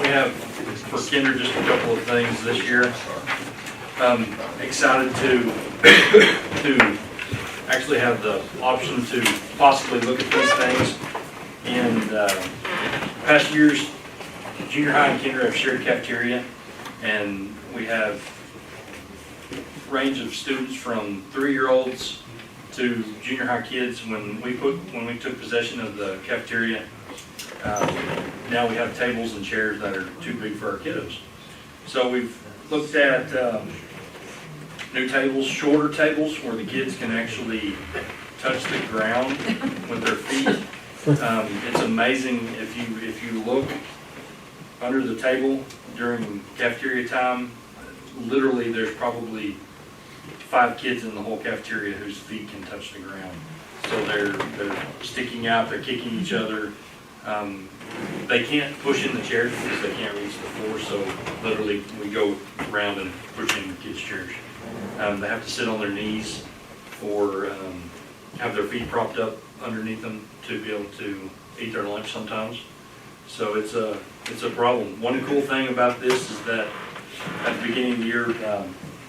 have for Kinder just a couple of things this year. Excited to actually have the option to possibly look at these things. In past years, junior high and kinder have shared cafeteria, and we have range of students from 3-year-olds to junior high kids. When we took possession of the cafeteria, now we have tables and chairs that are too big for our kiddos. So we've looked at new tables, shorter tables where the kids can actually touch the ground with their feet. It's amazing if you look under the table during cafeteria time. Literally, there's probably 5 kids in the whole cafeteria whose feet can touch the ground. So they're sticking out, they're kicking each other. They can't push in the chairs because they can't reach the floor, so literally we go around and push in the kids' chairs. They have to sit on their knees or have their feet propped up underneath them to be able to eat their lunch sometimes. So it's a problem. One cool thing about this is that at the beginning of the year,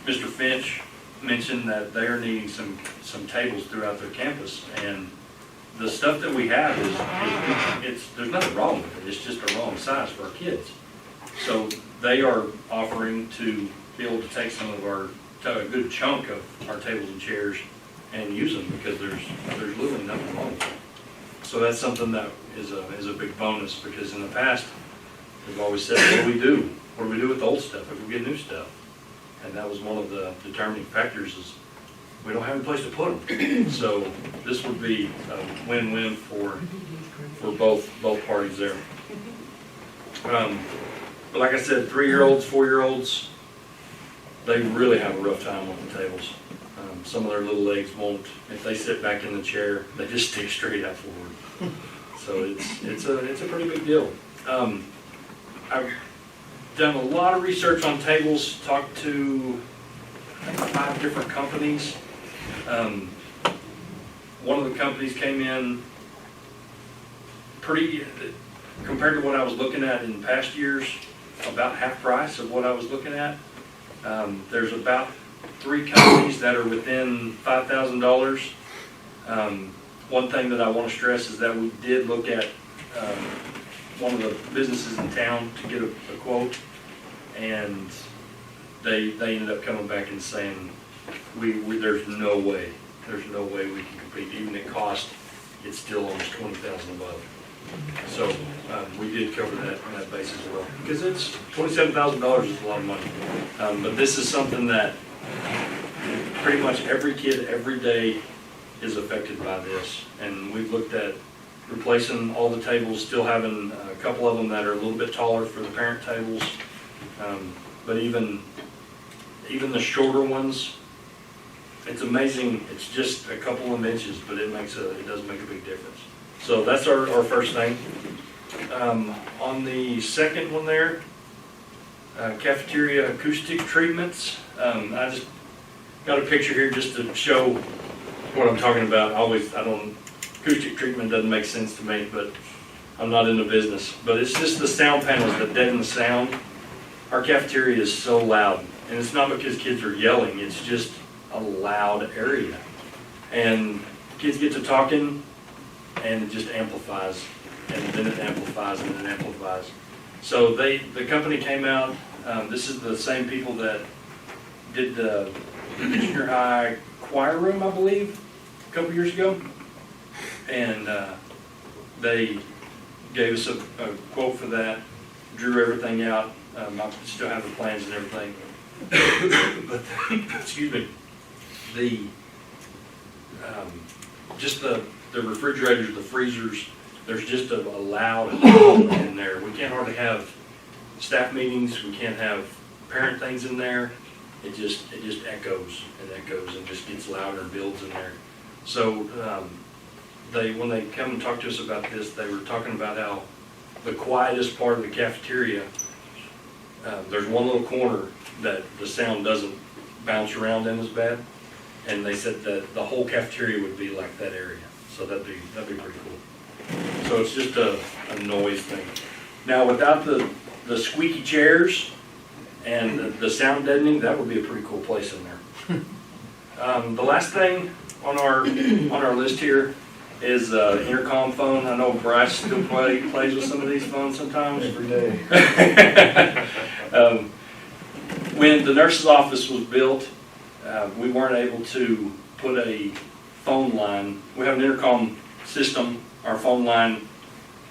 Mr. Finch mentioned that they are needing some tables throughout their campus, and the stuff that we have there's nothing wrong with it. It's just the wrong size for our kids. So they are offering to be able to take a good chunk of our tables and chairs and use them because there's literally nothing wrong with it. So that's something that is a big bonus, because in the past we've always said, what do we do? What do we do with the old stuff if we get new stuff? And that was one of the determining factors, is we don't have any place to put them. So this would be a win-win for both parties there. But like I said, 3-year-olds, 4-year-olds, they really have a rough time with the tables. Some of their little legs won't. If they sit back in the chair, they just stick straight out forward. So it's a pretty big deal. I've done a lot of research on tables, talked to I think 5 different companies. One of the companies came in pretty, compared to what I was looking at in past years, about half price of what I was looking at. There's about 3 companies that are within $5,000. One thing that I want to stress is that we did look at one of the businesses in town to get a quote, and they ended up coming back and saying there's no way we can compete. Even at cost, it's still almost $20,000 above. So we did cover that on that basis as well, because it's $27,000 is a lot of money. But this is something that pretty much every kid every day is affected by this, and we've looked at replacing all the tables, still having a couple of them that are a little bit taller for the parent tables, but even the shorter ones, it's amazing. It's just a couple of inches, but it does make a big difference. So that's our first thing. On the second one there, cafeteria acoustic treatments. I just got a picture here just to show what I'm talking about. Acoustic treatment doesn't make sense to me, but I'm not in the business. But it's just the sound panels that deaden the sound. Our cafeteria is so loud, and it's not because kids are yelling, it's just a loud area. And kids get to talking, and it just amplifies, and then it amplifies, and then it amplifies. So the company came out, this is the same people that did the junior high choir room, I believe, a couple years ago. And they gave us a quote for that, drew everything out. I still have the plans and everything. But excuse me, just the refrigerators, the freezers, there's just a loud hum in there. We can't hardly have staff meetings. We can't have parent things in there. It just echoes and echoes and just gets louder and builds in there. So when they come and talk to us about this, they were talking about how the quietest part of the cafeteria, there's one little corner that the sound doesn't bounce around in as bad, and they said that the whole cafeteria would be like that area. So that'd be pretty cool. So it's just a noise thing. Now without the the squeaky chairs and the sound deadening, that would be a pretty cool place in there. The last thing on our list here is intercom phone. I know Bryce still plays with some of these phones sometimes. Every day. When the nurse's office was built, we weren't able to put a phone line. We have an intercom system, our phone line.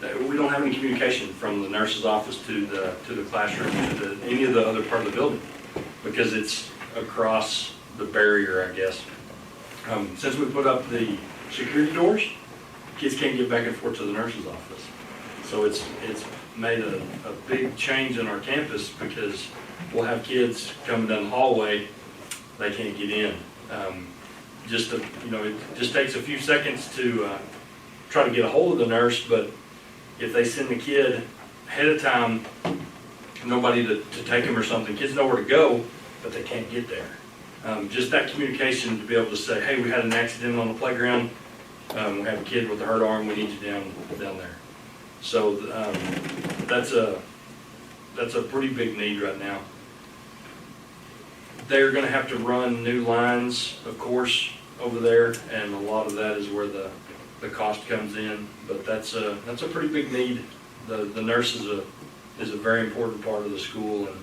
We don't have any communication from the nurse's office to the classroom, to any of the other part of the building, because it's across the barrier, I guess. Since we put up the security doors, kids can't get back and forth to the nurse's office. So it's made a big change in our campus, because we'll have kids coming down the hallway, they can't get in. It just takes a few seconds to try to get a hold of the nurse, but if they send the kid ahead of time, nobody to take them or something, kids know where to go, but they can't get there. Just that communication to be able to say, hey, we had an accident on the playground, we have a kid with a hurt arm, we need you down there. So that's a pretty big need right now. They're going to have to run new lines, of course, over there, and a lot of that is where the cost comes in. But that's a pretty big need. The nurse is a very important part of the school, and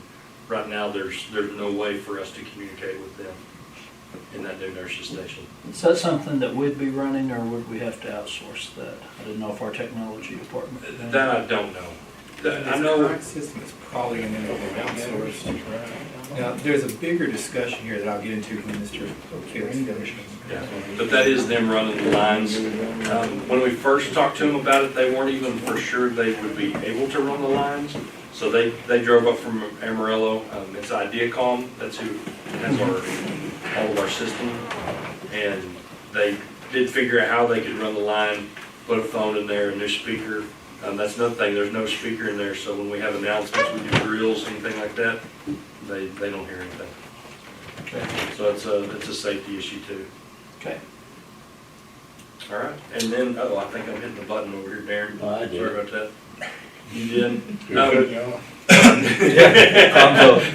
right now there's no way for us to communicate with them in that new nurse's station. Is that something that we'd be running, or would we have to outsource that? I didn't know if our technology department could handle That I don't know. I know. The current system is probably going to be outsourced. Now, there's a bigger discussion here that I'll get into when Mr. Felix finishes. Yeah, but that is them running the lines. When we first talked to them about it, they weren't even for sure they would be able to run the lines. So they drove up from Amarillo. It's Ideacom, that's who has all of our system. And they did figure out how they could run the line, put a phone in there, a new speaker. That's another thing, there's no speaker in there, so when we have announcements, we do drills, anything like that, they don't hear anything. Okay. So it's a safety issue too. Okay. All right, and then, I think I'm hitting the button over here, Darren. Oh, I did. Sorry about that. You did?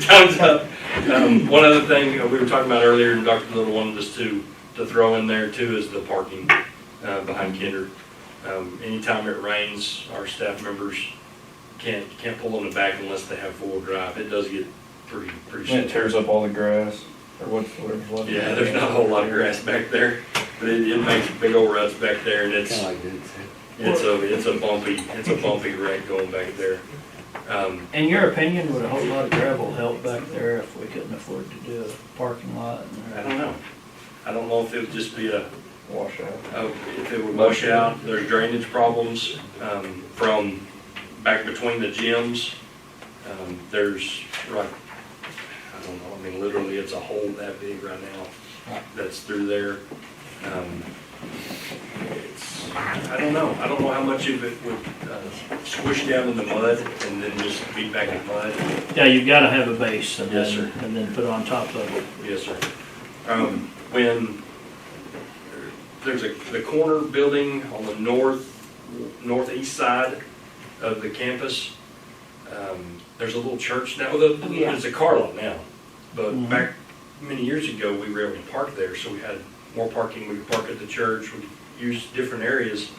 Thumbs up. One other thing we were talking about earlier, and Dr. Little wanted us to throw in there too, is the parking behind Kinder. Anytime it rains, our staff members can't pull in the back unless they have four-wheel drive. It does get pretty And slow. it tears up all the grass, or what? Yeah, there's not a whole lot of grass back there, but it makes big old ruts back there, and it's Kinda like Dent. it's a bumpy wreck going back there. In your opinion, would a whole lot of gravel help back there if we couldn't afford to do a parking lot? I don't know. I don't know if it would just be Washout. if it would wash out. There's drainage problems from back between the gyms. There's right, I don't know, I mean literally it's a hole that big right now that's through there. I don't know how much of it would squish down in the mud and then just be back in mud. Yeah, you've got to have a base and Yes, sir. then put on top of it. Yes, sir. When there's the corner building on the northeast side of the campus, there's a little church now. There's a car lot now, but back many years ago we were able to park there, so we had more parking. We could park at the church. We could use different areas.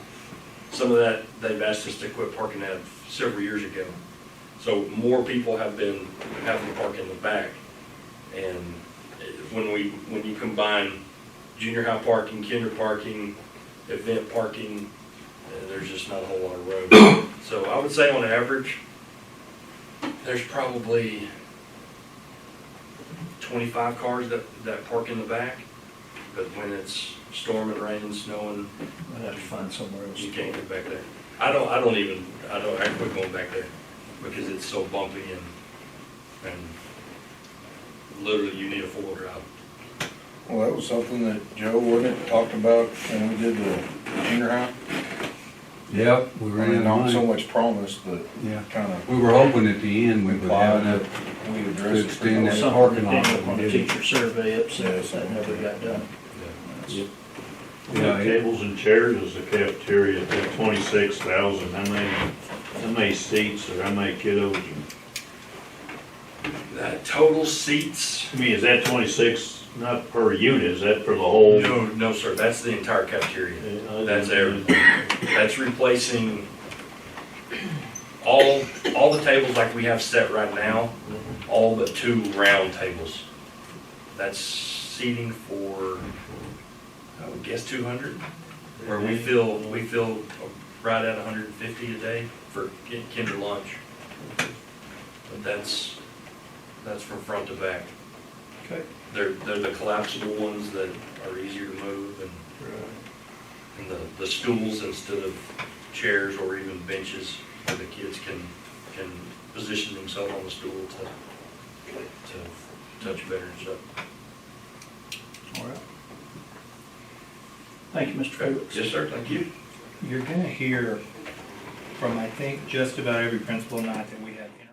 Some of that they've asked us to quit parking at several years ago. So more people have been having to park in the back, and when you combine junior high parking, kinder parking, event parking, there's just not a whole lot of room. So I would say on average, there's probably 25 cars that park in the back, but when it's storming, raining, snowing, We'd have to find somewhere else. you can't get back there. I quit going back there because it's so bumpy and literally you need a four-wheel drive. Well, that was something that Joe, wasn't it, talked about when we did the junior high? Yep, we I ran mean, out not of so money. much promised, but Yeah. kind of We were hoping at the end we would have implied enough. that we To addressed it. extend that Something parking that lot, came up but on we the didn't. teacher survey upset that never got done. Yeah, Yeah, it- tables and chairs is the cafeteria, at 26,000, how many seats or how many kiddos? Total seats, I mean, is that 26, not per unit, is that for the whole? no, sir, that's the entire cafeteria. That's everything. That's replacing all the tables like we have set right now, all but 2 round tables. That's seating for, I would guess 200, where we fill right at 150 a day for kinder lunch. But that's from front to back. Okay. They're the collapsible ones that are easier to move and the stools instead of chairs or even benches where the kids can position themselves on the stool to touch better and stuff. All right. Thank you, Mr. Felix. Yes, sir, thank you. You're gonna hear from, I think, just about every principal, not that we have